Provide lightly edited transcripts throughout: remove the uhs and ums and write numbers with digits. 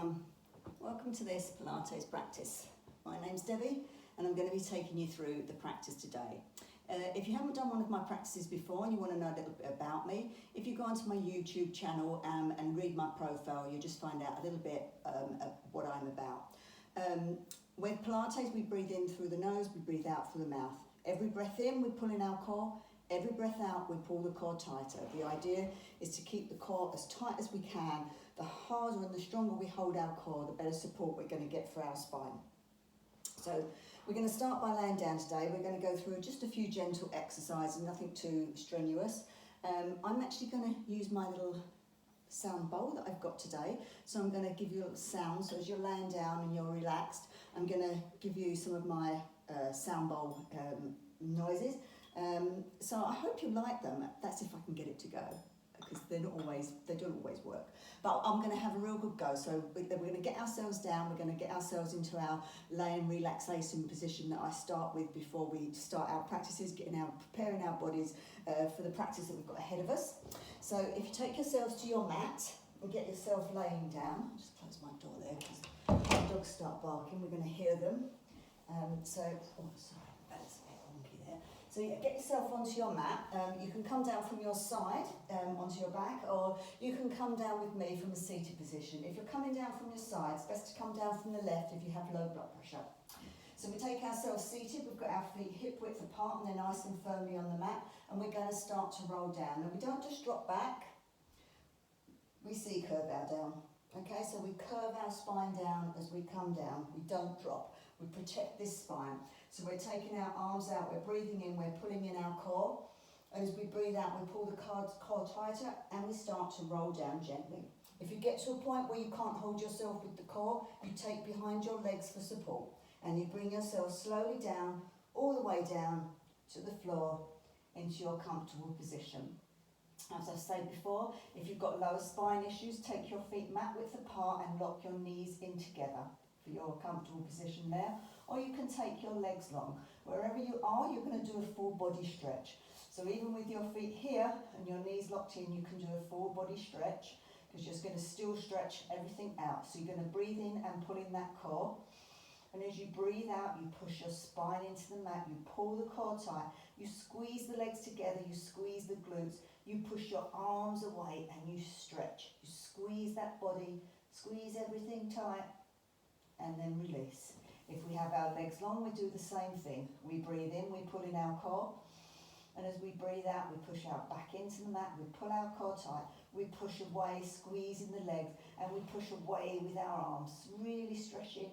everyone, welcome to this Pilates practice. My name's Debbie and I'm going to be taking you through the practice today. If you haven't done one of my practices before and you want to know a little bit about me, if you go onto my YouTube channel and read my profile, you'll just find out a little bit of what I'm about. With Pilates, we breathe in through the nose, we breathe out through the mouth. Every breath in, we pull in our core. Every breath out, we pull the core tighter. The idea is to keep the core as tight as we can. The harder and the stronger we hold our core, the better support we're going to get for our spine. So we're going to start by laying down today. We're going to go through just a few gentle exercises, nothing too strenuous. I'm actually going to use my little sound bowl that I've got today. So I'm going to give you a little sound. So as you're laying down and you're relaxed, I'm going to give you some of my sound bowl noises. So I hope you like them. That's if I can get it to go, because they don't always work. But I'm going to have a real good go. So we're going to get ourselves down. We're going to get ourselves into our laying relaxation position that I start with before we start our practices, preparing our bodies for the practice that we've got ahead of us. So if you take yourselves to your mat and get yourself laying down, I'll just close my door there because the dogs start barking. We're going to hear them. Sorry, that's a bit wonky there. So yeah, get yourself onto your mat. You can come down from your side onto your back, or you can come down with me from a seated position. If you're coming down from your side, it's best to come down from the left if you have low blood pressure. So we take ourselves seated, we've got our feet hip width apart and they're nice and firmly on the mat, and we're going to start to roll down. Now we don't just drop back, we curve our down. Okay, so we curve our spine down as we come down, we don't drop, we protect this spine. So we're taking our arms out, we're breathing in, we're pulling in our core, and as we breathe out, we pull the core tighter and we start to roll down gently. If you get to a point where you can't hold yourself with the core, you take behind your legs for support, and you bring yourself slowly down, all the way down to the floor, into your comfortable position. As I've said before, if you've got lower spine issues, take your feet mat width apart and lock your knees in together for your comfortable position there. Or you can take your legs long. Wherever you are, you're going to do a full body stretch. So even with your feet here and your knees locked in, you can do a full body stretch, because you're just going to still stretch everything out. So you're going to breathe in and pull in that core. And as you breathe out, you push your spine into the mat, you pull the core tight, you squeeze the legs together, you squeeze the glutes, you push your arms away and you stretch. You squeeze that body, squeeze everything tight, and then release. If we have our legs long, we do the same thing. We breathe in, we pull in our core, and as we breathe out, we push out back into the mat, we pull our core tight, we push away, squeezing the legs, and we push away with our arms, really stretching,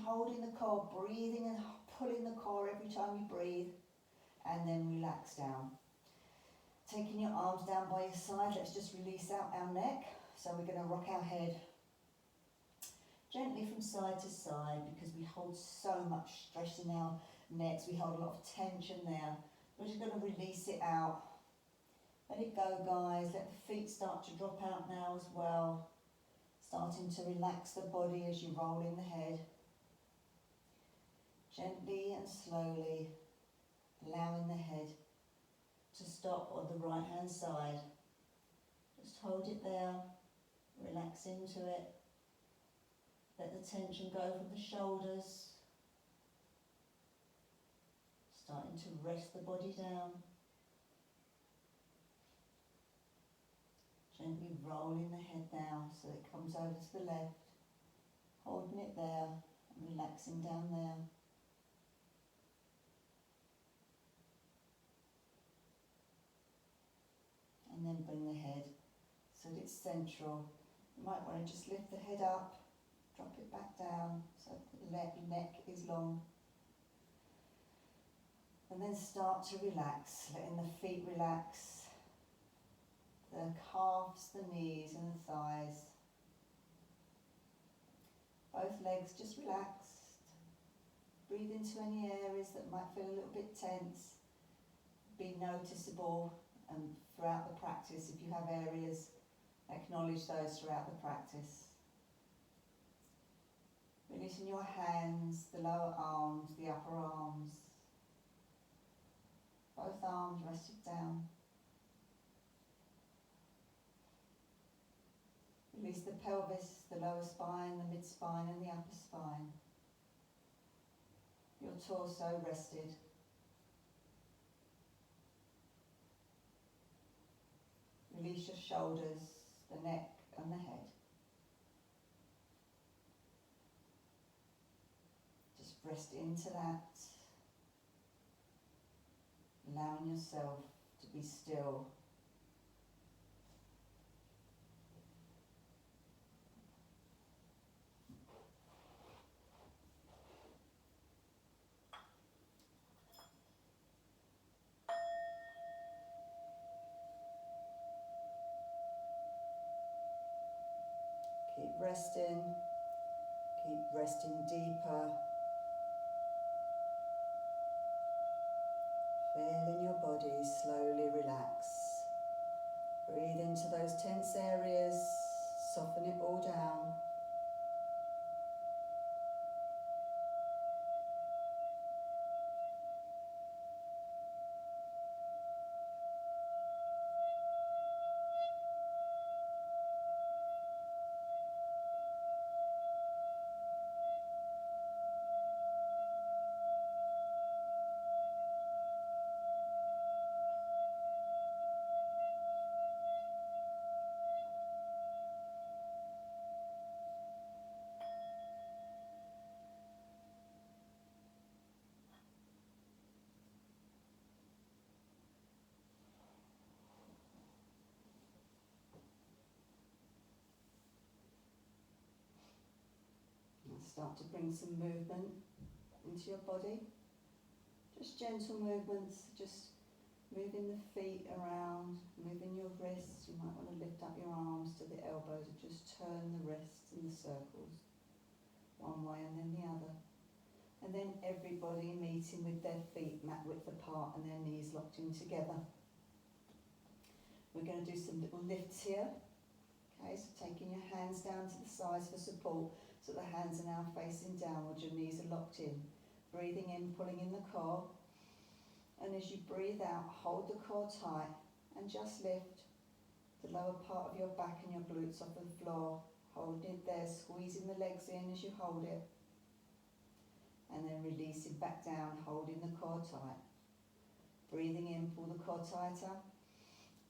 holding the core, breathing and pulling the core every time you breathe, and then relax down. Taking your arms down by your side, let's just release out our neck. So we're going to rock our head gently from side to side, because we hold so much stress in our necks, we hold a lot of tension there. We're just going to release it out. Let it go, guys. Let the feet start to drop out now as well. Starting to relax the body as you roll in the head. Gently and slowly allowing the head to stop on the right hand side. Just hold it there, relax into it. Let the tension go from the shoulders. Starting to rest the body down. Gently rolling the head down so it comes over to the left. Holding it there and relaxing down there. And then bring the head so that it's central. You might want to just lift the head up, drop it back down so the neck is long. And then start to relax, letting the feet relax, the calves, the knees and the thighs. Both legs just relaxed. Breathe into any areas that might feel a little bit tense. Be noticeable throughout the practice. If you have areas, acknowledge those throughout the practice. Releasing your hands, the lower arms, the upper arms. Both arms rested down. Release the pelvis, the lower spine, the mid-spine and the upper spine. Your torso rested. Release your shoulders, the neck and the head. Just rest into that, allowing yourself to be still. Keep resting deeper. Feeling your body slowly relax. Breathe into those tense areas, soften it all down. Start to bring some movement into your body. Just gentle movements, just moving the feet around, moving your wrists. You might want to lift up your arms to the elbows and just turn the wrists in the circles, one way and then the other. And then everybody meeting with their feet mat width apart and their knees locked in together. We're going to do some little lifts here. Okay, so taking your hands down to the sides for support. So the hands are now facing downwards, your knees are locked in. Breathing in, pulling in the core. And as you breathe out, hold the core tight and just lift the lower part of your back and your glutes off the floor. Holding it there, squeezing the legs in as you hold it. And then releasing back down, holding the core tight. Breathing in, pull the core tighter.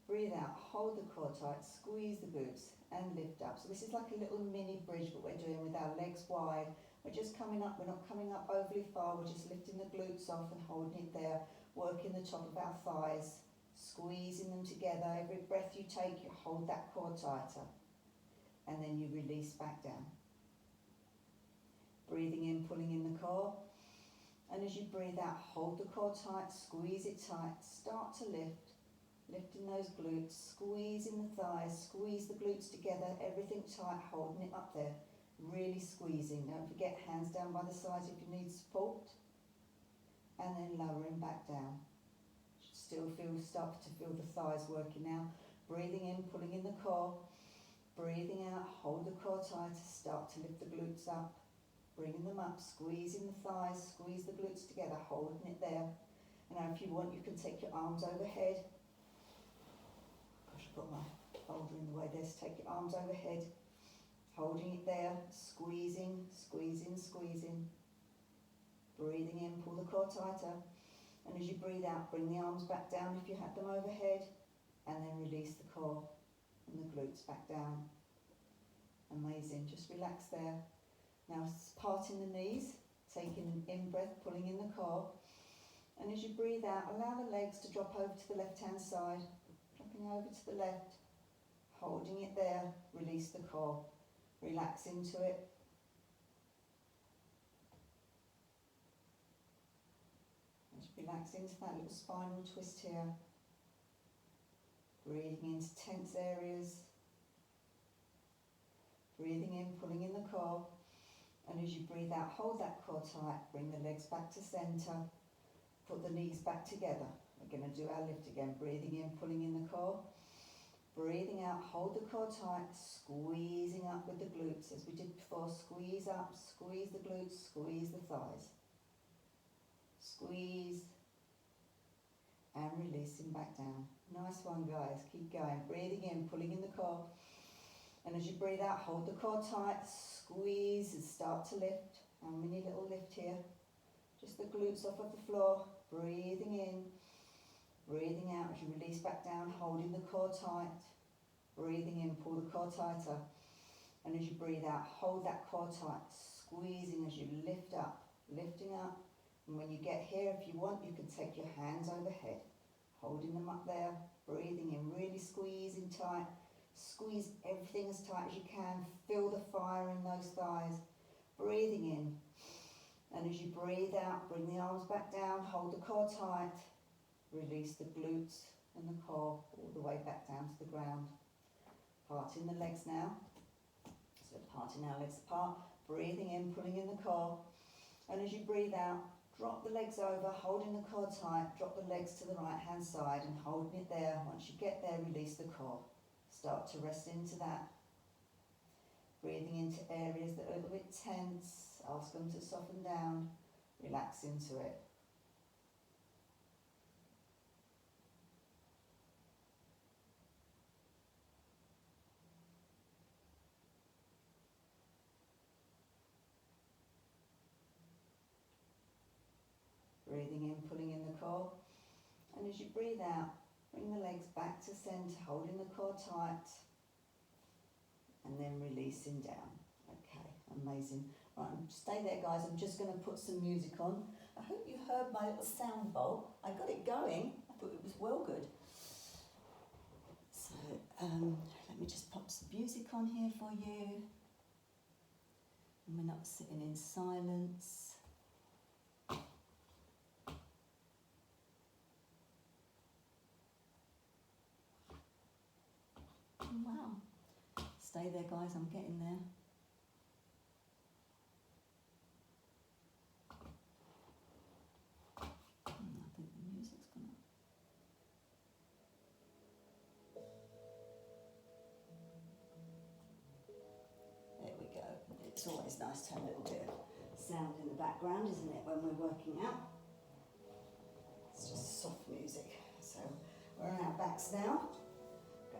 Breathe out, hold the core tight, squeeze the glutes and lift up. So this is like a little mini bridge what we're doing with our legs wide. We're just coming up, we're not coming up overly far, we're just lifting the glutes off and holding it there, working the top of our thighs, squeezing them together. Every breath you take, you hold that core tighter and then you release back down. Breathing in, pulling in the core. And as you breathe out, hold the core tight, squeeze it tight, start to lift. Lifting those glutes, squeezing the thighs, squeeze the glutes together, everything tight, holding it up there, really squeezing. Don't forget, hands down by the sides if you need support. And then lowering back down. Still start to feel the thighs working now. Breathing in, pulling in the core. Breathing out, hold the core tight, start to lift the glutes up. Bringing them up, squeezing the thighs, squeeze the glutes together, holding it there. And now if you want, you can take your arms overhead. Gosh, I've got my folder in the way there, so take your arms overhead, holding it there, squeezing, squeezing, squeezing. Breathing in, pull the core tighter. And as you breathe out, bring the arms back down if you had them overhead, and then release the core and the glutes back down. Amazing, just relax there. Now parting the knees, taking an in-breath, pulling in the core. And as you breathe out, allow the legs to drop over to the left-hand side, dropping over to the left, holding it there, release the core, relax into it. Just relax into that little spinal twist here. Breathing into tense areas. Breathing in, pulling in the core. And as you breathe out, hold that core tight, bring the legs back to centre, put the knees back together. We're going to do our lift again, breathing in, pulling in the core. Breathing out, hold the core tight, squeezing up with the glutes. As we did before, squeeze up, squeeze the glutes, squeeze the thighs. Squeeze and releasing back down. Nice one, guys. Keep going. Breathing in, pulling in the core. And as you breathe out, hold the core tight, squeeze and start to lift. A mini little lift here. Just the glutes off of the floor, breathing in, breathing out as you release back down, holding the core tight. Breathing in, pull the core tighter. And as you breathe out, hold that core tight, squeezing as you lift up, lifting up. And when you get here, if you want, you can take your hands overhead, holding them up there, breathing in, really squeezing tight. Squeeze everything as tight as you can. Feel the fire in those thighs. Breathing in. And as you breathe out, bring the arms back down, hold the core tight. Release the glutes and the core all the way back down to the ground. Parting the legs now. So parting our legs apart. Breathing in, pulling in the core. And as you breathe out, drop the legs over, holding the core tight. Drop the legs to the right hand side and holding it there. Once you get there, release the core. Start to rest into that. Breathing into areas that are a little bit tense. Ask them to soften down. Relax into it. Breathing in, pulling in the core. And as you breathe out, bring the legs back to centre, holding the core tight. And then releasing down. Okay, amazing. Right, stay there guys, I'm just going to put some music on. I hope you heard my little sound bowl. I got it going, I thought it was well good. So, let me just pop some music on here for you. And we're not sitting in silence. Wow. Stay there guys, I'm getting there. I think the music's gone up. There we go. It's always nice to have a little bit of sound in the background, isn't it, when we're working out? It's just soft music. So we're on our backs now.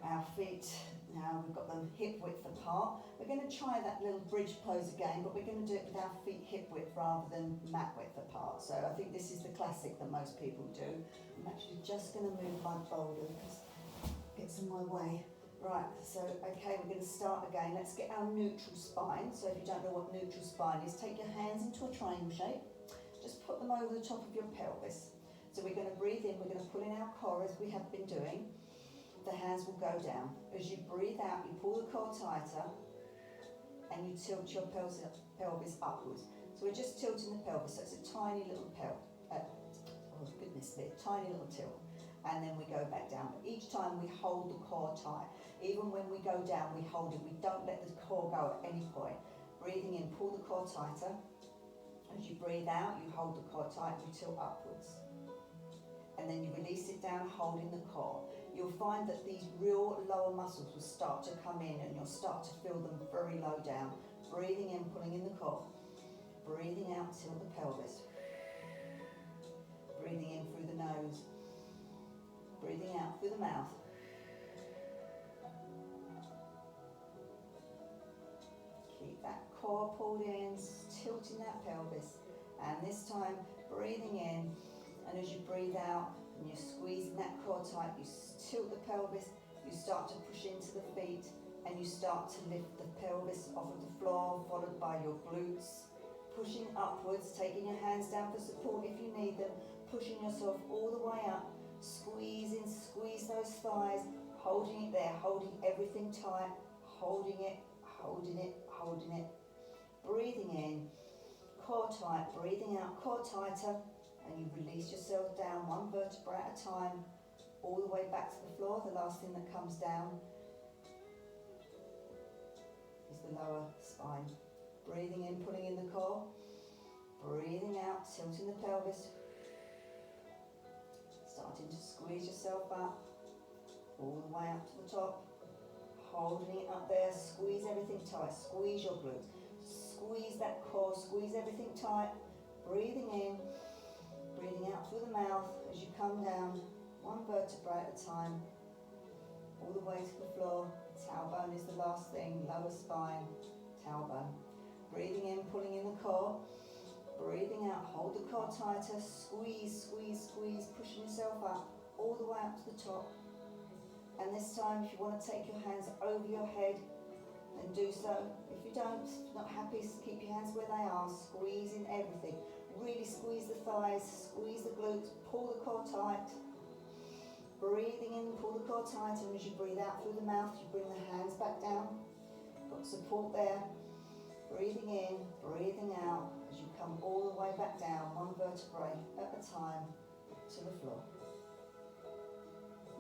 Our feet, now we've got them hip width apart. We're going to try that little bridge pose again, but we're going to do it with our feet hip width rather than mat width apart. So I think this is the classic that most people do. I'm actually just going to move my boulder because it gets in my way. Right, so okay, we're going to start again. Let's get our neutral spine. So if you don't know what neutral spine is, take your hands into a triangle shape. Just put them over the top of your pelvis. So we're going to breathe in, we're going to pull in our core as we have been doing. The hands will go down. As you breathe out, you pull the core tighter and you tilt your pelvis upwards. So we're just tilting the pelvis, so it's a tiny little tiny little tilt. And then we go back down. But each time we hold the core tight. Even when we go down, we hold it. We don't let the core go at any point. Breathing in, pull the core tighter. As you breathe out, you hold the core tight, you tilt upwards. And then you release it down, holding the core. You'll find that these real lower muscles will start to come in and you'll start to feel them very low down. Breathing in, pulling in the core. Breathing out, tilt the pelvis. Breathing in through the nose. Breathing out through the mouth. Keep that core pulled in, tilting that pelvis. And this time, breathing in, and as you breathe out, and you're squeezing that core tight, you tilt the pelvis, you start to push into the feet, and you start to lift the pelvis off of the floor, followed by your glutes. Pushing upwards, taking your hands down for support if you need them, pushing yourself all the way up, squeezing, squeeze those thighs, holding it there, holding everything tight, holding it, holding it, holding it. Breathing in, core tight, breathing out, core tighter, and you release yourself down one vertebra at a time, all the way back to the floor. The last thing that comes down is the lower spine. Breathing in, pulling in the core. Breathing out, tilting the pelvis. Starting to squeeze yourself up, all the way up to the top. Holding it up there, squeeze everything tight, squeeze your glutes. Squeeze that core, squeeze everything tight. Breathing in. Breathing out through the mouth as you come down, one vertebra at a time, all the way to the floor. Tailbone is the last thing, lower spine, tailbone. Breathing in, pulling in the core. Breathing out, hold the core tighter, squeeze, squeeze, squeeze, pushing yourself up, all the way up to the top. And this time, if you want to take your hands over your head, then do so. If you don't, not happy, keep your hands where they are, squeezing everything. Really squeeze the thighs, squeeze the glutes, pull the core tight. Breathing in, pull the core tight, and as you breathe out through the mouth, you bring the hands back down. Got support there. Breathing in, breathing out, as you come all the way back down, one vertebrae at a time to the floor.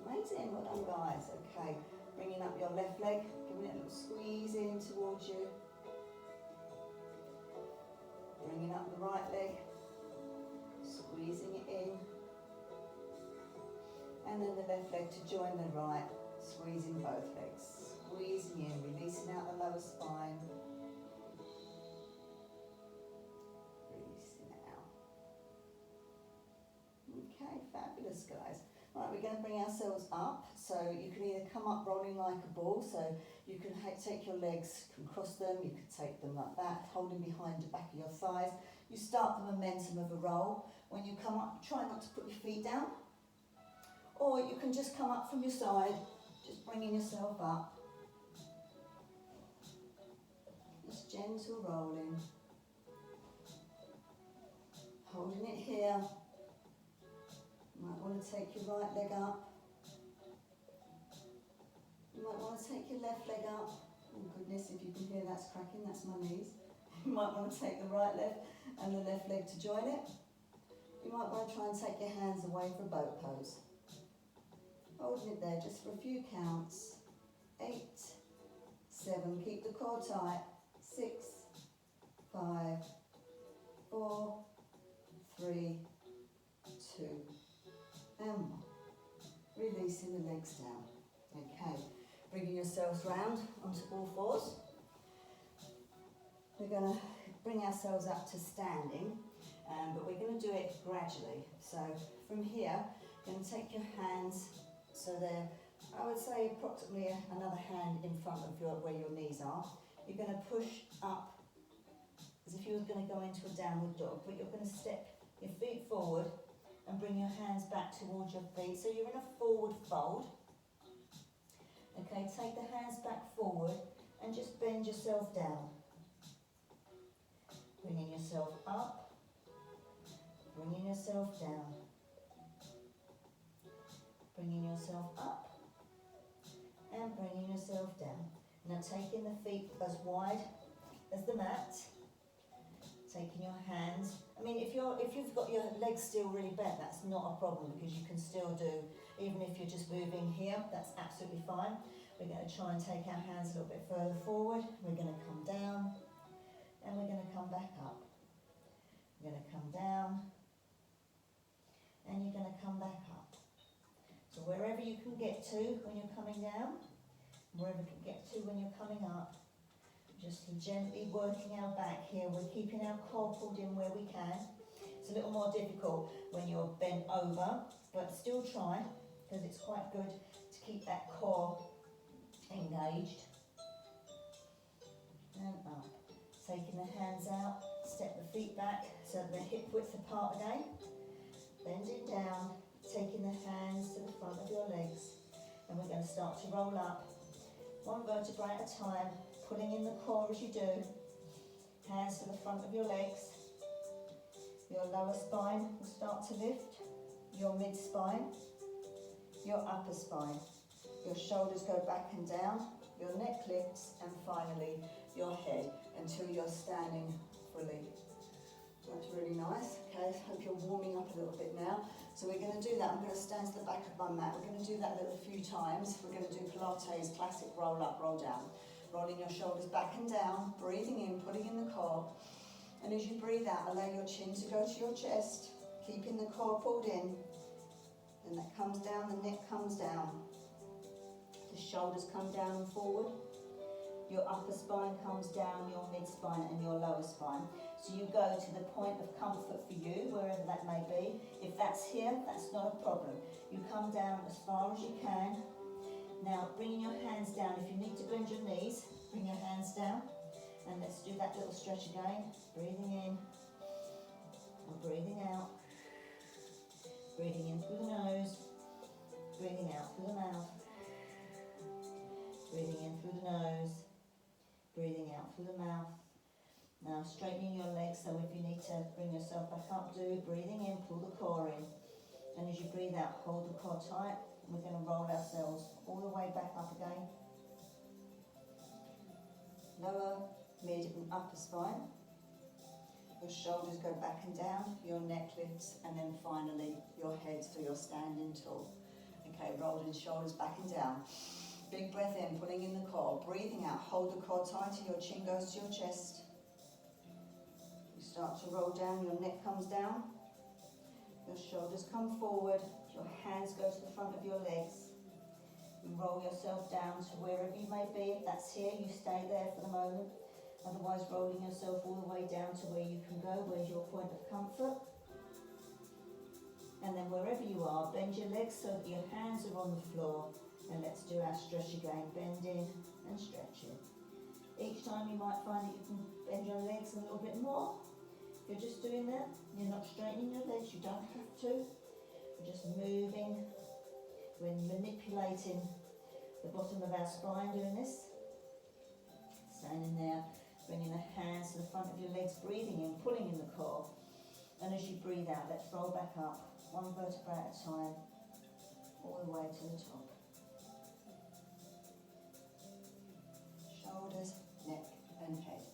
Amazing, well done guys. Okay, bringing up your left leg, giving it a little squeeze in towards you. Bringing up the right leg, squeezing it in. And then the left leg to join the right, squeezing both legs. Squeezing in, releasing out the lower spine. Releasing it out. Okay, fabulous guys. Right, we're going to bring ourselves up. So you can either come up rolling like a ball, so you can take your legs, can cross them, you can take them like that, holding behind the back of your thighs. You start the momentum of a roll. When you come up, try not to put your feet down. Or you can just come up from your side, just bringing yourself up. Just gentle rolling. Holding it here. You might want to take your right leg up. You might want to take your left leg up. Oh goodness, if you can hear that's cracking, that's my knees. You might want to take the right leg and the left leg to join it. You might want to try and take your hands away for boat pose. Holding it there just for a few counts. 8, 7, keep the core tight. 6, 5, 4, 3, 2, and 1. Releasing the legs down. Okay, bringing yourselves round onto all fours. We're going to bring ourselves up to standing, but we're going to do it gradually. So from here, you're going to take your hands, so they're, I would say, approximately another hand in front of where your knees are. You're going to push up as if you were going to go into a downward dog, but you're going to step your feet forward and bring your hands back towards your feet. So you're in a forward fold. Okay, take the hands back forward and just bend yourself down. Bringing yourself up, bringing yourself down. Bringing yourself up and bringing yourself down. Now taking the feet as wide as the mat. Taking your hands. I mean, if you've got your legs still really bent, that's not a problem, because you can still do, even if you're just moving here, that's absolutely fine. We're going to try and take our hands a little bit further forward. We're going to come down and we're going to come back up. We're going to come down and you're going to come back up. So wherever you can get to when you're coming down, wherever you can get to when you're coming up, just gently working our back here. We're keeping our core pulled in where we can. It's a little more difficult when you're bent over, but still try, because it's quite good to keep that core engaged. And up. Taking the hands out, step the feet back so that they're hip width apart again. Bending down, taking the hands to the front of your legs. And we're going to start to roll up, one vertebrae at a time, pulling in the core as you do. Hands to the front of your legs. Your lower spine will start to lift. Your mid spine. Your upper spine. Your shoulders go back and down. Your neck lifts. And finally, your head until you're standing fully. That's really nice. Okay, hope you're warming up a little bit now. So we're going to do that. I'm going to stand to the back of my mat. We're going to do that a few times. We're going to do Pilates, classic roll up, roll down. Rolling your shoulders back and down, breathing in, pulling in the core. And as you breathe out, allow your chin to go to your chest, keeping the core pulled in. Then that comes down, the neck comes down. The shoulders come down and forward. Your upper spine comes down, your mid spine and your lower spine. So you go to the point of comfort for you, wherever that may be. If that's here, that's not a problem. You come down as far as you can. Now bringing your hands down. If you need to bend your knees, bring your hands down. And let's do that little stretch again. Breathing in and breathing out. Breathing in through the nose. Breathing out through the mouth. Breathing in through the nose. Breathing out through the mouth. Now straightening your legs, so if you need to bring yourself back up, do. Breathing in, pull the core in. And as you breathe out, hold the core tight. We're going to roll ourselves all the way back up again. Lower, mid and upper spine. Your shoulders go back and down, your neck lifts, and then finally your head, so you're standing tall. Okay, rolling shoulders back and down. Big breath in, pulling in the core. Breathing out, hold the core tight and your chin goes to your chest. You start to roll down, your neck comes down. Your shoulders come forward, your hands go to the front of your legs. You roll yourself down to wherever you may be. If that's here, you stay there for the moment. Otherwise, rolling yourself all the way down to where you can go, where's your point of comfort. And then wherever you are, bend your legs so that your hands are on the floor. And let's do our stretch again, bending and stretching. Each time you might find that you can bend your legs a little bit more. If you're just doing that, you're not straightening your legs, you don't have to. We're just moving, we're manipulating the bottom of our spine doing this. Standing there, bringing the hands to the front of your legs, breathing in, pulling in the core. And as you breathe out, let's roll back up, one vertebra at a time, all the way to the top. Shoulders, neck and head.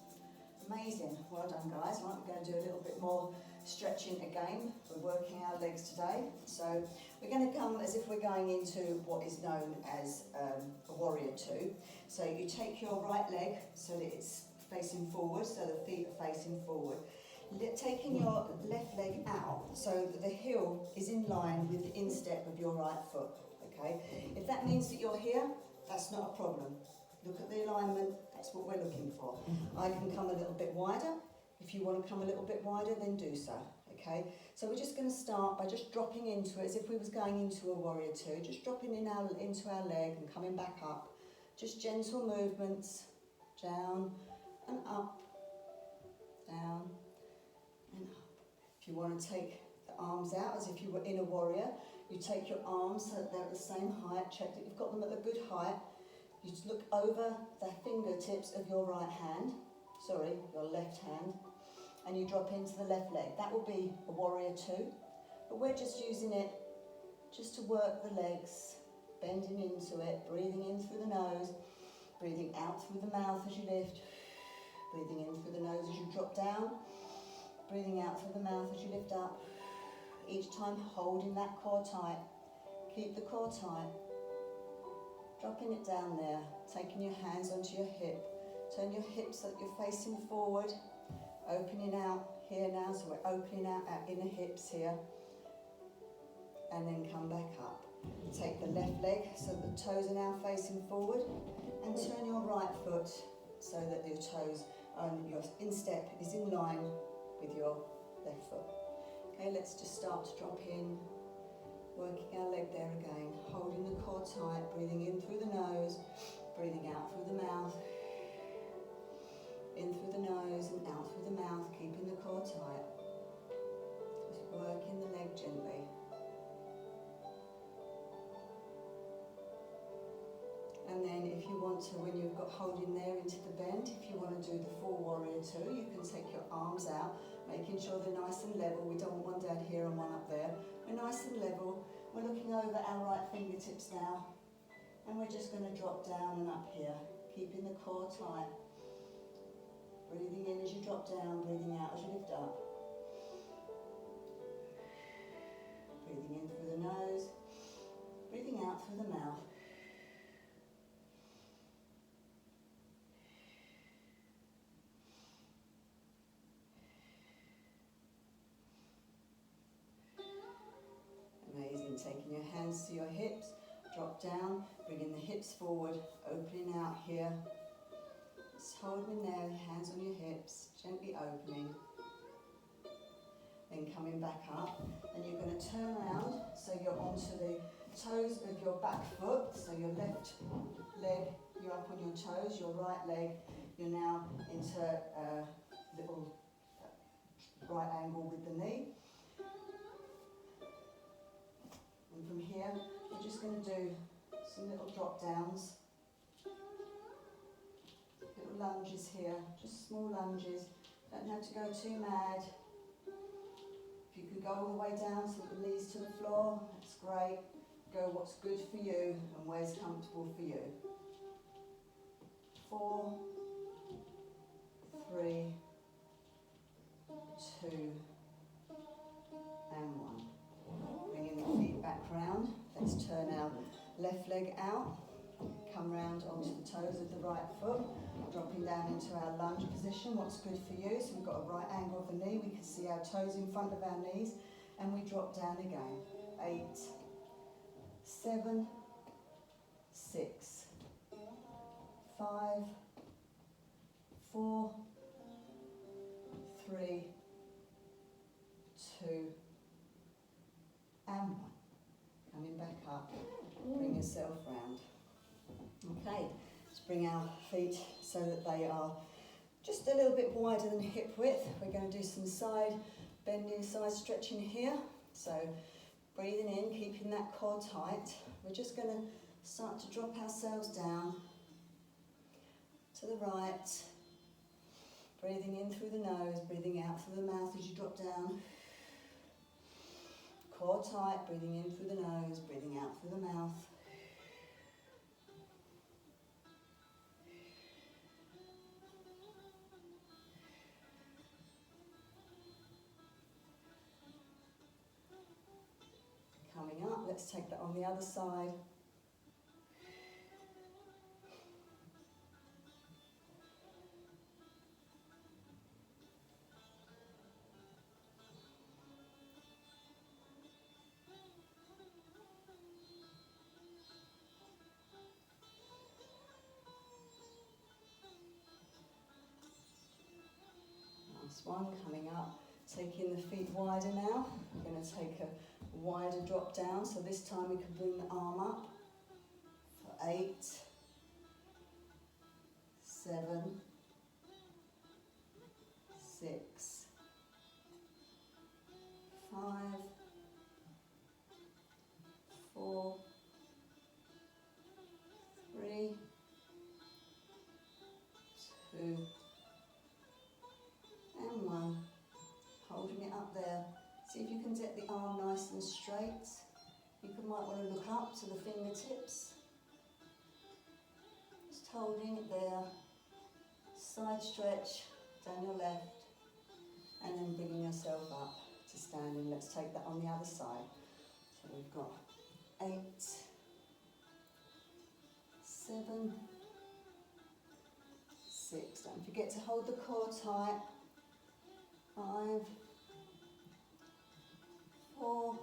Amazing, well done guys. Right, we're going to do a little bit more stretching again. We're working our legs today. So we're going to come as if we're going into what is known as a warrior two. So you take your right leg so that it's facing forward, so the feet are facing forward. Taking your left leg out so that the heel is in line with the instep of your right foot. Okay, if that means that you're here, that's not a problem. Look at the alignment, that's what we're looking for. I can come a little bit wider. If you want to come a little bit wider, then do so. Okay, so we're just going to start by just dropping into it as if we was going into a warrior two, just dropping into our leg and coming back up. Just gentle movements, down and up, down and up. If you want to take the arms out as if you were in a warrior, you take your arms so that they're at the same height, check that you've got them at a good height. You just look over the fingertips of your right hand, your left hand, and you drop into the left leg. That will be a warrior two, but we're just using it just to work the legs, bending into it, breathing in through the nose, breathing out through the mouth as you lift, breathing in through the nose as you drop down, breathing out through the mouth as you lift up, each time holding that core tight. Keep the core tight. Dropping it down there, taking your hands onto your hip. Turn your hips so that you're facing forward, opening out here now, so we're opening out our inner hips here. And then come back up. Take the left leg so that the toes are now facing forward, and turn your right foot so that your toes and your instep is in line with your left foot. Okay, let's just start to drop in. Working our leg there again, holding the core tight, breathing in through the nose, breathing out through the mouth, in through the nose and out through the mouth, keeping the core tight. Just working the leg gently. And then if you want to, when you've got holding there into the bend, if you want to do the full warrior two, you can take your arms out, making sure they're nice and level. We don't want one down here and one up there. We're nice and level. We're looking over our right fingertips now, and we're just going to drop down and up here, keeping the core tight. Breathing in as you drop down, breathing out as you lift up. Breathing in through the nose, breathing out through the mouth. Amazing, taking your hands to your hips, drop down, bringing the hips forward, opening out here. Just holding there, hands on your hips, gently opening. Then coming back up, and you're going to turn around so you're onto the toes of your back foot, so your left leg, you're up on your toes, your right leg, you're now into a little right angle with the knee. And from here, we're just going to do some little drop downs, little lunges here, just small lunges, don't have to go too mad. If you can go all the way down so the knees to the floor, that's great. Go what's good for you and where's comfortable for you. 4, 3, 2, and 1. Bringing the feet back round. Let's turn our left leg out. Come round onto the toes of the right foot. Dropping down into our lunge position. What's good for you? So we've got a right angle of the knee. We can see our toes in front of our knees. And we drop down again. 8, 7, 6, 5, 4, 3, 2, and 1. Coming back up, bring yourself round. Okay, let's bring our feet so that they are just a little bit wider than hip width. We're going to do some side bending, side stretching here. So breathing in, keeping that core tight. We're just going to start to drop ourselves down to the right. Breathing in through the nose, breathing out through the mouth as you drop down. Core tight, breathing in through the nose, breathing out through the mouth. Coming up, let's take that on the other side. Last one, coming up, taking the feet wider now. We're going to take a wider drop down, so this time we can bring the arm up for 8, 7, 6, 5, 4, 3, 2, and 1. Holding it up there. See if you can get the arm nice and straight. You might want to look up to the fingertips. Just holding it there. Side stretch down your left. And then bringing yourself up to standing. Let's take that on the other side. So we've got 8, 7, 6. Don't forget to hold the core tight. 5, 4,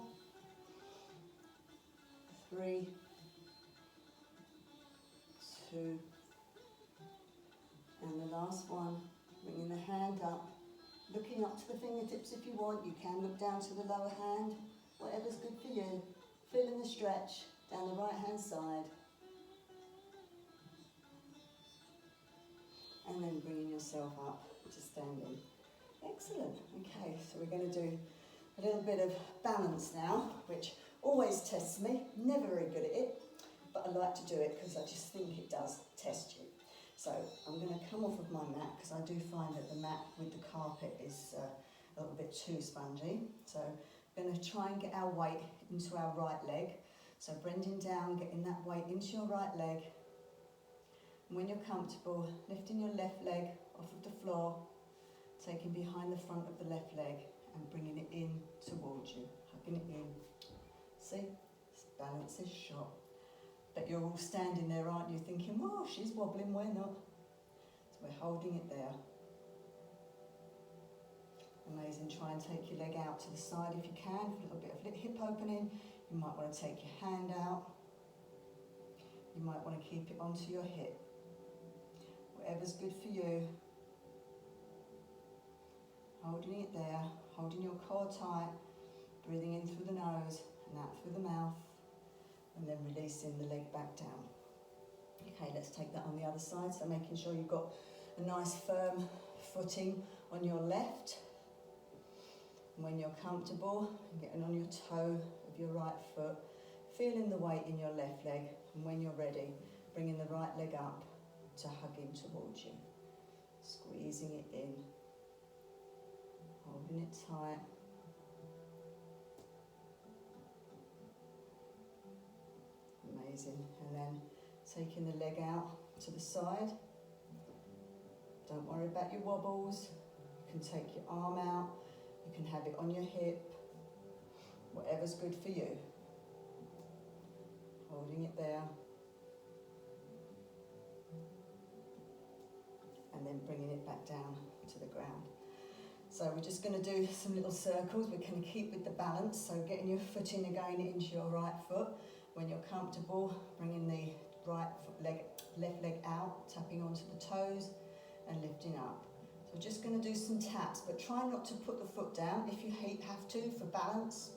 3, 2, and the last one, bringing the hand up, looking up to the fingertips if you want. You can look down to the lower hand, whatever's good for you. Feeling the stretch down the right hand side. And then bringing yourself up to standing. Excellent. Okay, so we're going to do a little bit of balance now, which always tests me. Never very good at it, but I like to do it because I just think it does test you. So I'm going to come off of my mat because I do find that the mat with the carpet is a little bit too spongy. So I'm going to try and get our weight into our right leg. So bending down, getting that weight into your right leg. And when you're comfortable, lifting your left leg off of the floor, taking behind the front of the left leg and bringing it in towards you, hugging it in. See, balance is shot. But you're all standing there, aren't you, thinking, whoa, she's wobbling, we're not. So we're holding it there. Amazing, try and take your leg out to the side if you can, a little bit of hip opening. You might want to take your hand out. You might want to keep it onto your hip. Whatever's good for you. Holding it there, holding your core tight, breathing in through the nose and out through the mouth. and then releasing the leg back down. Okay, let's take that on the other side. So making sure you've got a nice firm footing on your left. And when you're comfortable, getting on your toe of your right foot, feeling the weight in your left leg, and when you're ready, bringing the right leg up to hug in towards you. Squeezing it in, holding it tight. Amazing. And then taking the leg out to the side. Don't worry about your wobbles. You can take your arm out. You can have it on your hip. Whatever's good for you. Holding it there. And then bringing it back down to the ground. So we're just going to do some little circles. We're going to keep with the balance. So getting your footing again into your right foot. When you're comfortable, bringing the left leg out, tapping onto the toes and lifting up. So we're just going to do some taps, but try not to put the foot down. If you have to for balance,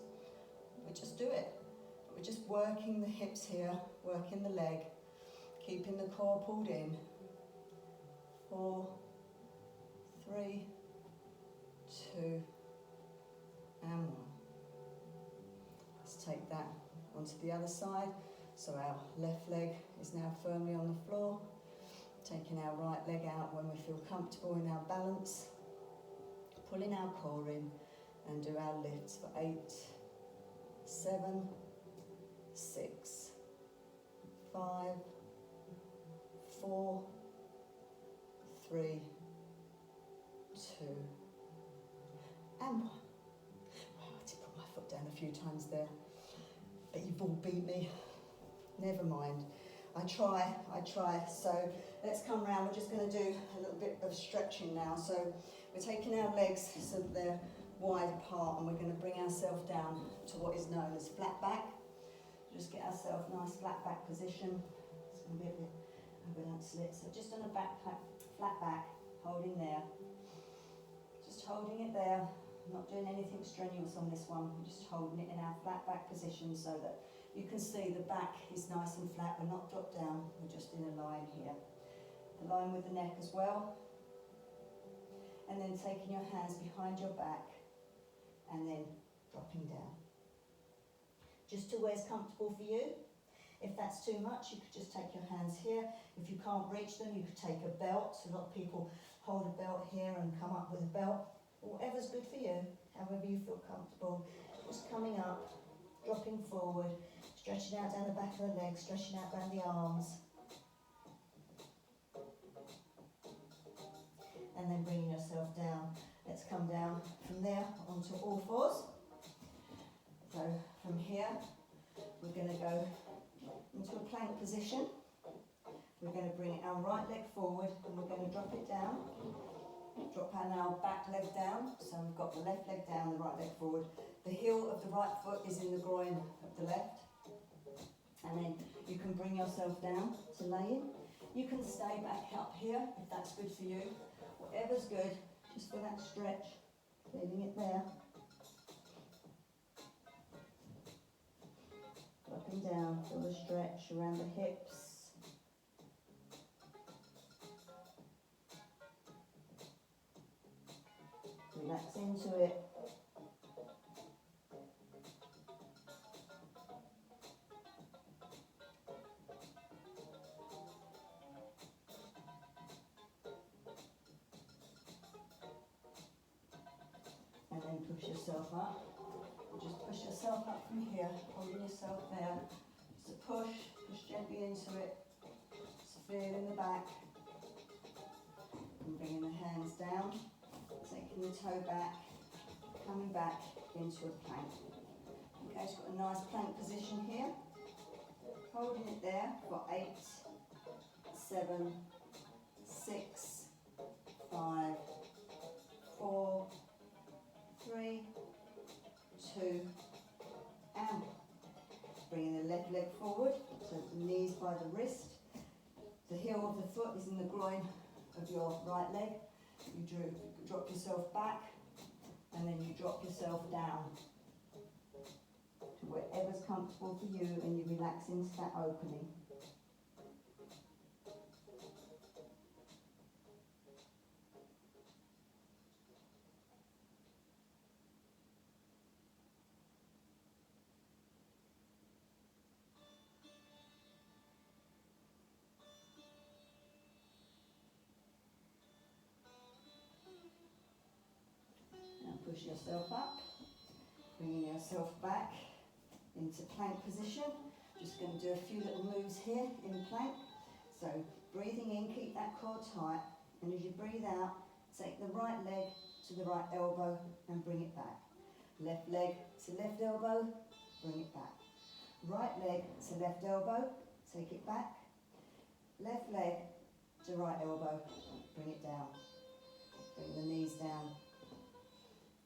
we just do it. But we're just working the hips here, working the leg, keeping the core pulled in. 4, 3, 2, and 1. Let's take that onto the other side. So our left leg is now firmly on the floor. Taking our right leg out when we feel comfortable in our balance. Pulling our core in and do our lifts for 8, 7, 6, 5, 4, 3, 2, and 1. Oh, I did put my foot down a few times there, but you've all beat me. Never mind. I try. So let's come round. We're just going to do a little bit of stretching now. So we're taking our legs so that they're wide apart, and we're going to bring ourselves down to what is known as flat back. Just get ourselves a nice flat back position. It's going to be a bit unbalanced slit. So just on a flat back, holding there. Just holding it there. I'm not doing anything strenuous on this one. We're just holding it in our flat back position so that you can see the back is nice and flat. We're not dropped down. We're just in a line here. The line with the neck as well. And then taking your hands behind your back and then dropping down. Just to where's comfortable for you. If that's too much, you could just take your hands here. If you can't reach them, you could take a belt. So a lot of people hold a belt here and come up with a belt. Whatever's good for you, however you feel comfortable. Just coming up, dropping forward, stretching out down the back of the legs, stretching out down the arms. And then bringing yourself down. Let's come down from there onto all fours. So from here, we're going to go into a plank position. We're going to bring our right leg forward and we're going to drop it down. Drop our now back leg down. So we've got the left leg down, the right leg forward. The heel of the right foot is in the groin of the left. And then you can bring yourself down to laying. You can stay back up here if that's good for you. Whatever's good, just for that stretch. Leaving it there. Dropping down, feel the stretch around the hips. Relax into it. And then push yourself up. Just push yourself up from here, holding yourself there. Just a push gently into it. Just feel in the back. And bringing the hands down. Taking the toe back, coming back into a plank. Okay, it's got a nice plank position here. Holding it there for 8, 7, 6, 5, 4, 3, 2, and 1. Bringing the left leg forward, so the knees by the wrist. The heel of the foot is in the groin of your right leg. You drop yourself back and then you drop yourself down. to wherever's comfortable for you, and you relax into that opening. Now push yourself up, bringing yourself back into plank position. Just going to do a few little moves here in plank. So breathing in, keep that core tight, and as you breathe out, take the right leg to the right elbow and bring it back. Left leg to left elbow, bring it back. Right leg to left elbow, take it back. Left leg to right elbow, bring it down. Bring the knees down.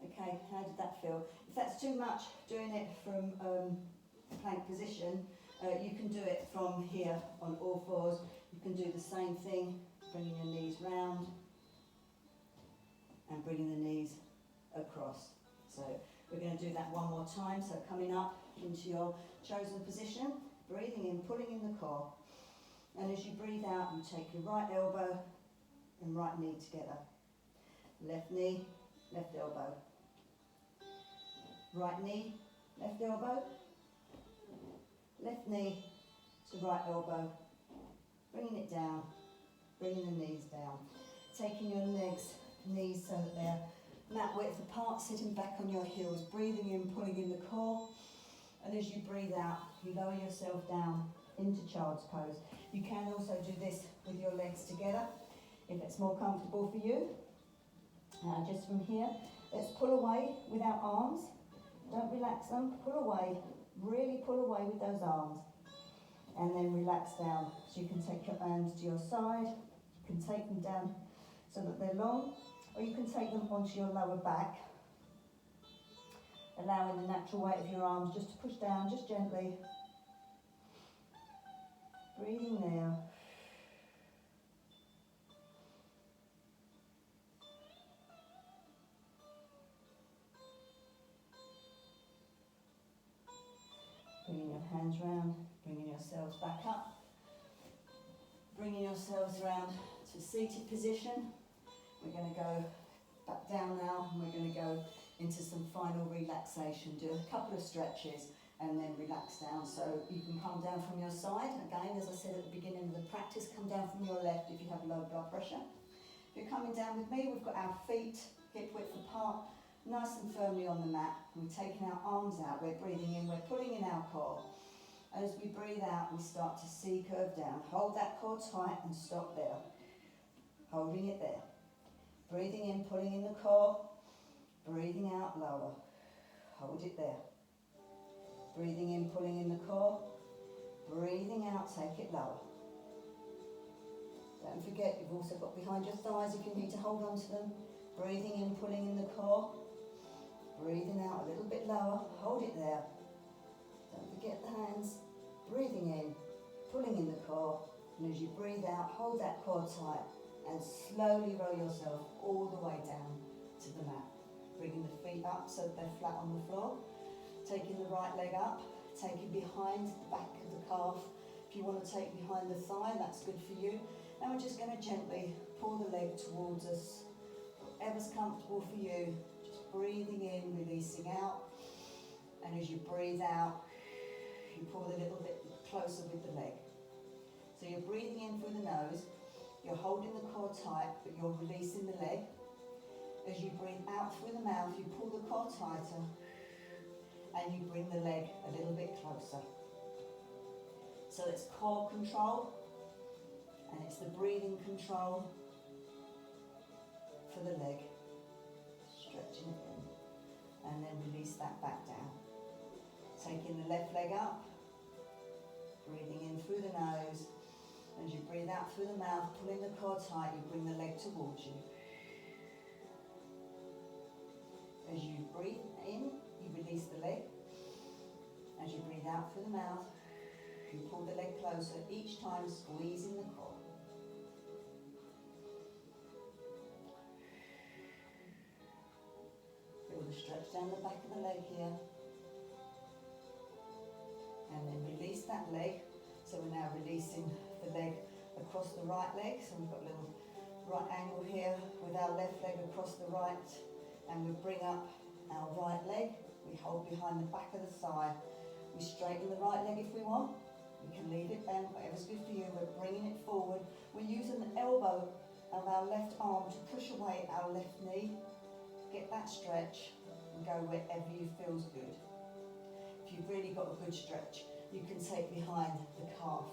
Okay, how did that feel? If that's too much, doing it from plank position, you can do it from here on all fours. You can do the same thing, bringing your knees round and bringing the knees across. So we're going to do that one more time. So coming up into your chosen position, breathing in, pulling in the core. And as you breathe out, you take your right elbow and right knee together. Left knee, left elbow. Right knee, left elbow. Left knee to right elbow. Bringing it down, bringing the knees down. Taking your knees so that they're mat width apart, sitting back on your heels. Breathing in, pulling in the core. And as you breathe out, you lower yourself down into child's pose. You can also do this with your legs together if it's more comfortable for you. Just from here, let's pull away with our arms. Don't relax them, pull away, really pull away with those arms. And then relax down. So you can take your hands to your side, you can take them down so that they're long, or you can take them onto your lower back, allowing the natural weight of your arms just to push down, just gently. Breathing now. Bringing your hands round, bringing yourselves back up. Bringing yourselves around to seated position. We're going to go back down now, and we're going to go into some final relaxation. Do a couple of stretches and then relax down. So you can come down from your side. Again, as I said at the beginning of the practice, come down from your left if you have low blood pressure. If you're coming down with me, we've got our feet hip width apart, nice and firmly on the mat. We're taking our arms out, we're breathing in, we're pulling in our core. As we breathe out, we start to C-curve down. Hold that core tight and stop there. Holding it there. Breathing in, pulling in the core. Breathing out, lower. Hold it there. Breathing in, pulling in the core. Breathing out, take it lower. Don't forget, you've also got behind your thighs if you need to hold on to them. Breathing in, pulling in the core. Breathing out a little bit lower. Hold it there. Don't forget the hands. Breathing in, pulling in the core. And as you breathe out, hold that core tight and slowly roll yourself all the way down to the mat. Bringing the feet up so that they're flat on the floor. Taking the right leg up, taking behind the back of the calf. If you want to take behind the thigh, that's good for you. And we're just going to gently pull the leg towards us, whatever's comfortable for you. Just breathing in, releasing out. And as you breathe out, you pull a little bit closer with the leg. So you're breathing in through the nose, you're holding the core tight, but you're releasing the leg. As you breathe out through the mouth, you pull the core tighter, and you bring the leg a little bit closer. So it's core control, and it's the breathing control for the leg. Stretching it in, and then release that back down. Taking the left leg up, breathing in through the nose. As you breathe out through the mouth, pulling the core tight, you bring the leg towards you. As you breathe in, you release the leg. As you breathe out through the mouth, you pull the leg closer, each time squeezing the core. Feel the stretch down the back of the leg here. that leg. So we're now releasing the leg across the right leg. So we've got a little right angle here with our left leg across the right, and we bring up our right leg. We hold behind the back of the thigh. We straighten the right leg if we want. We can leave it bent, whatever's good for you. We're bringing it forward. We're using the elbow of our left arm to push away our left knee. Get that stretch and go wherever you feels good. If you've really got a good stretch, you can take behind the calf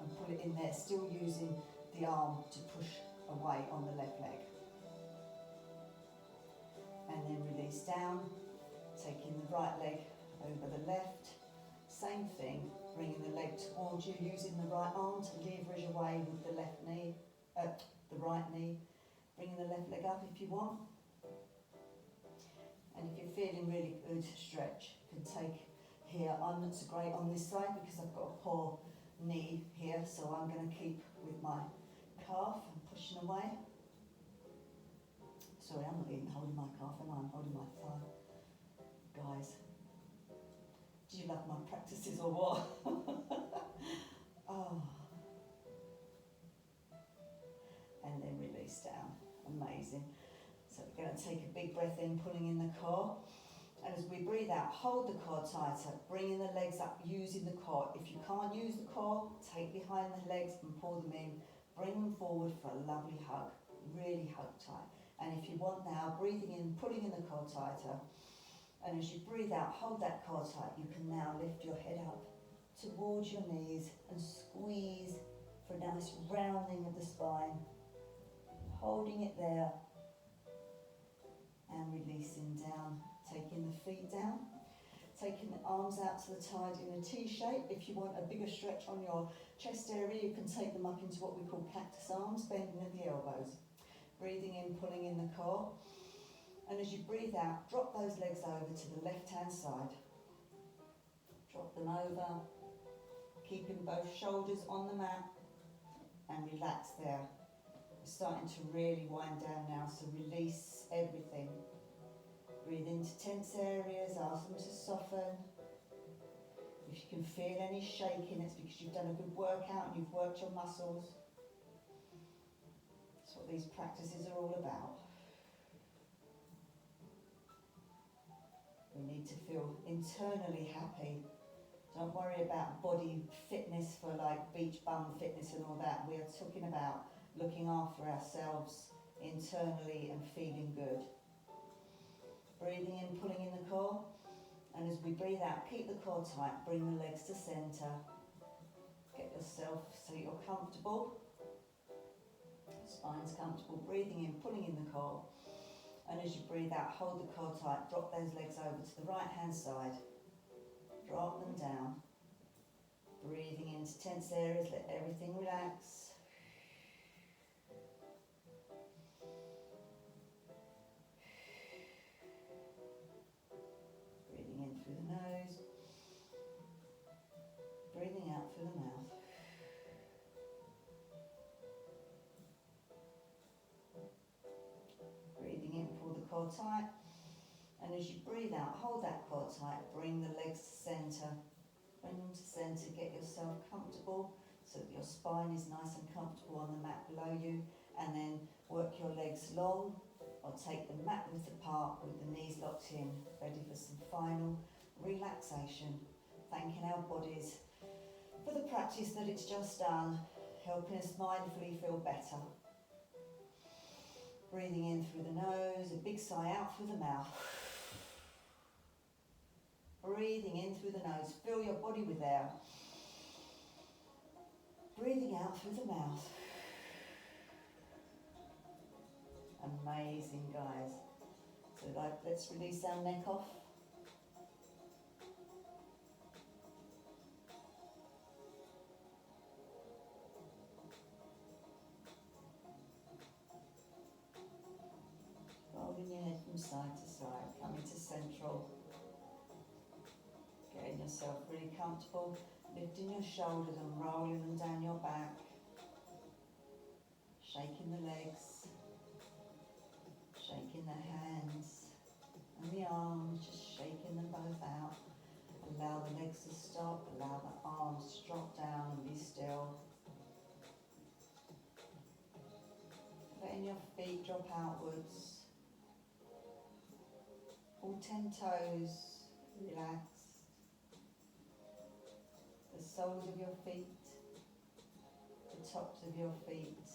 and pull it in there, still using the arm to push away on the left leg. And then release down, taking the right leg over the left. Same thing, bringing the leg towards you, using the right arm to leverage away with the left knee, the right knee. Bringing the left leg up if you want. And if you're feeling really good, stretch. You can take here. I'm not so great on this side because I've got a poor knee here, so I'm going to keep with my calf and pushing away. Sorry, I'm not even holding my calf, am I? I'm holding my thigh. Guys, do you love my practices or what? Oh. And then release down. Amazing. So we're going to take a big breath in, pulling in the core. And as we breathe out, hold the core tighter, bringing the legs up, using the core. If you can't use the core, take behind the legs and pull them in. Bring them forward for a lovely hug. Really hug tight. And if you want now, breathing in, pulling in the core tighter. And as you breathe out, hold that core tight. You can now lift your head up towards your knees and squeeze for a nice rounding of the spine. Holding it there and releasing down. Taking the feet down. Taking the arms out to the side in a T shape. If you want a bigger stretch on your chest area, you can take them up into what we call cactus arms, bending at the elbows. Breathing in, pulling in the core. And as you breathe out, drop those legs over to the left-hand side. Drop them over, keeping both shoulders on the mat, and relax there. We're starting to really wind down now, so release everything. Breathe into tense areas, ask them to soften. If you can feel any shaking, it's because you've done a good workout and you've worked your muscles. That's what these practices are all about. We need to feel internally happy. Don't worry about body fitness for like beach bum fitness and all that. We are talking about looking after ourselves internally and feeling good. Breathing in, pulling in the core. And as we breathe out, keep the core tight, bring the legs to centre. Get yourself so you're comfortable. Spine's comfortable. Breathing in, pulling in the core. And as you breathe out, hold the core tight, drop those legs over to the right hand side. Drop them down. Breathing into tense areas, let everything relax. Breathing in through the nose. Breathing out through the mouth. Breathing in, pull the core tight. And as you breathe out, hold that core tight, bring the legs to centre. Bring them to centre, get yourself comfortable so that your spine is nice and comfortable on the mat below you. And then work your legs long or take the mat width apart with the knees locked in, ready for some final relaxation. Thanking our bodies for the practice that it's just done, helping us mindfully feel better. Breathing in through the nose, a big sigh out through the mouth. Breathing in through the nose, fill your body with air. Breathing out through the mouth. Amazing, guys. So let's release our neck off. Rolling your head from side to side, coming to central. Getting yourself really comfortable, lifting your shoulders and rolling them down your back. Shaking the legs, shaking the hands and the arms, just shaking them both out, Allow the legs to stop, allow the arms to drop down and be still. Letting your feet drop outwards. All 10 toes relaxed. The soles of your feet, the tops of your feet,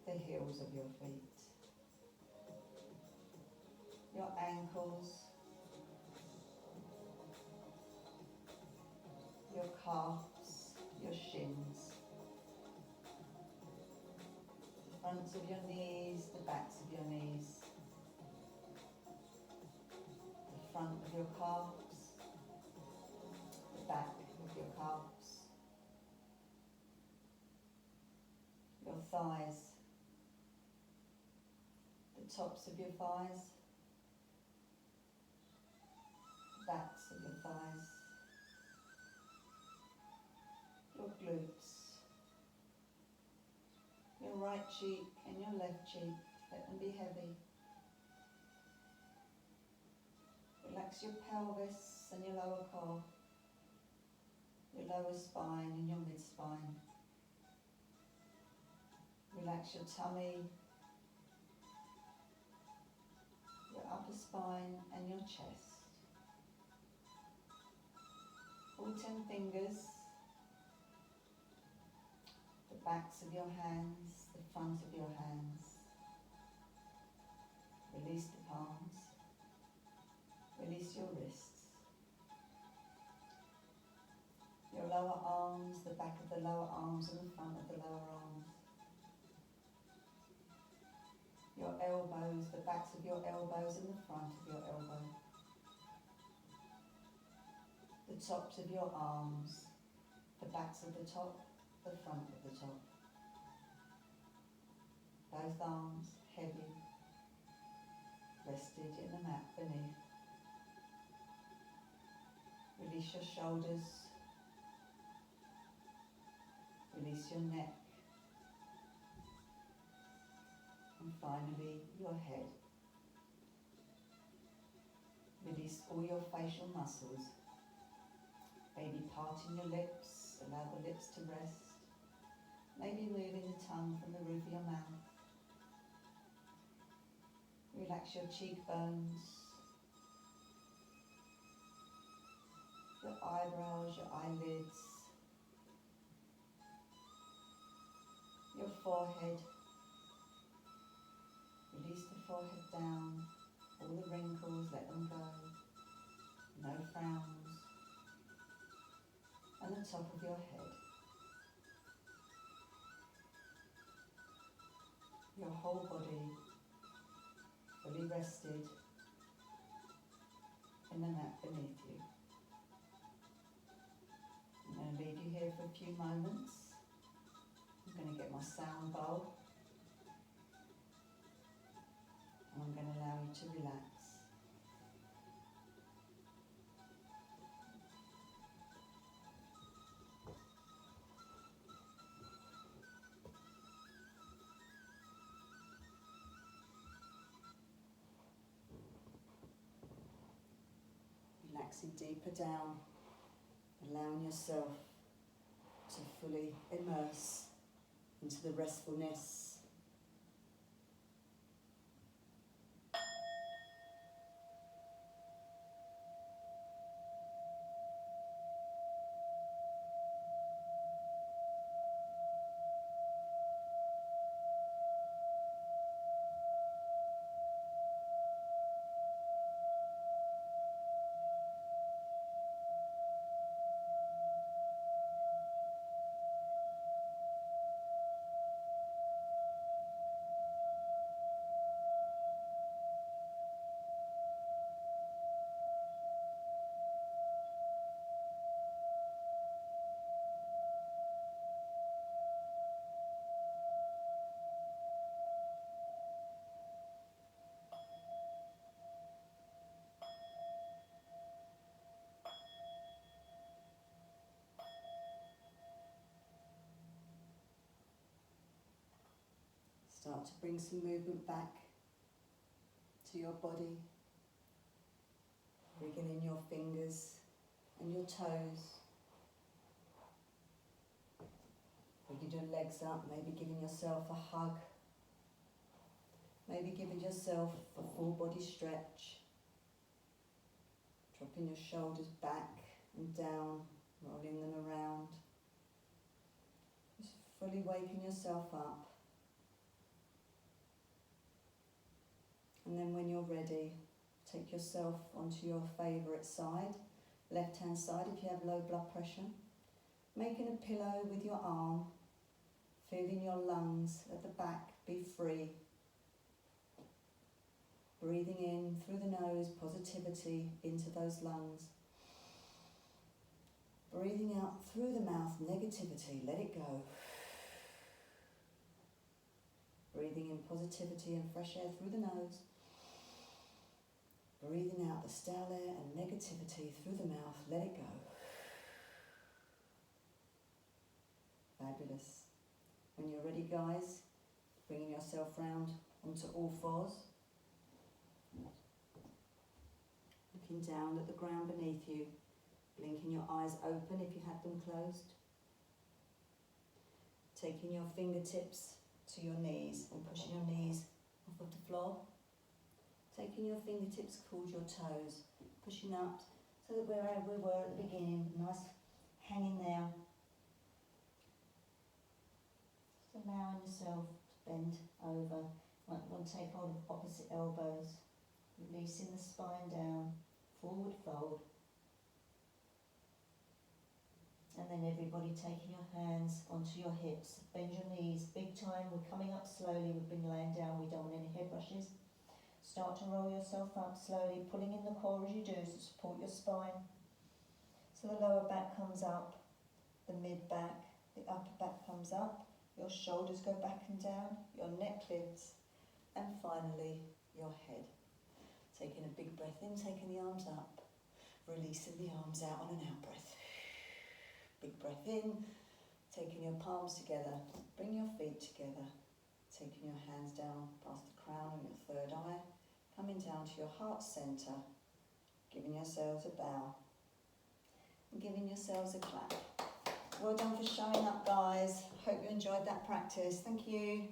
the heels of your feet. Your ankles, your calves, your shins, the fronts of your knees, the backs of your knees, the front of your calves, the back of your calves, your thighs, the tops of your thighs, the backs of your thighs, your glutes, your right cheek and your left cheek, let them be heavy. Relax your pelvis and your lower calf, your lower spine and your mid-spine. Relax your tummy, your upper spine and your chest. All 10 fingers, the backs of your hands, the front of your hands. Release the palms. Release your wrists. Your lower arms, the back of the lower arms and the front of the lower arms. Your elbows, the backs of your elbows and the front of your elbow. The tops of your arms, the backs of the top, the front of the top. Both arms heavy, rested in the mat beneath. Release your shoulders. Release your neck. And finally, your head. Release all your facial muscles. Maybe parting your lips, allow the lips to rest. Maybe moving the tongue from the roof of your mouth. Relax your cheekbones, your eyebrows, your eyelids, your forehead. Release the forehead down, all the wrinkles, let them go. No frowns. And the top of your head. Your whole body fully rested in the mat beneath you. I'm going to leave you here for a few moments. I'm going to get my sound bowl. And I'm going to allow you to relax. Relaxing deeper down, allowing yourself to fully immerse into the restfulness. Start to bring some movement back to your body. Wriggling your fingers and your toes. Bringing your legs up, maybe giving yourself a hug. Maybe giving yourself a full body stretch. Dropping your shoulders back and down, rolling them around. Just fully waking yourself up. And then when you're ready, take yourself onto your favourite side, left hand side if you have low blood pressure. Making a pillow with your arm, feeling your lungs at the back be free. Breathing in through the nose, positivity into those lungs. Breathing out through the mouth, negativity, let it go. Breathing in positivity and fresh air through the nose. Breathing out the stale air and negativity through the mouth, let it go. Fabulous. When you're ready, guys, bringing yourself round onto all fours. Looking down at the ground beneath you, blinking your eyes open if you had them closed. Taking your fingertips to your knees and pushing your knees off of the floor. Taking your fingertips towards your toes, pushing up so that where we were at the beginning, nice hanging there. Just allowing yourself to bend over. Might want to take hold of opposite elbows, releasing the spine down, forward fold. And then everybody taking your hands onto your hips, bend your knees, big time, we're coming up slowly, we've been laying down, we don't want any head rushes. Start to roll yourself up slowly, pulling in the core as you do to support your spine. So the lower back comes up, the mid back, the upper back comes up, your shoulders go back and down, your neck lifts, and finally your head. Taking a big breath in, taking the arms up, releasing the arms out on an out breath. Big breath in, taking your palms together, bring your feet together, taking your hands down past the crown and your third eye, coming down to your heart centre, giving yourselves a bow, and giving yourselves a clap. Well done for showing up, guys. Hope you enjoyed that practice. Thank you.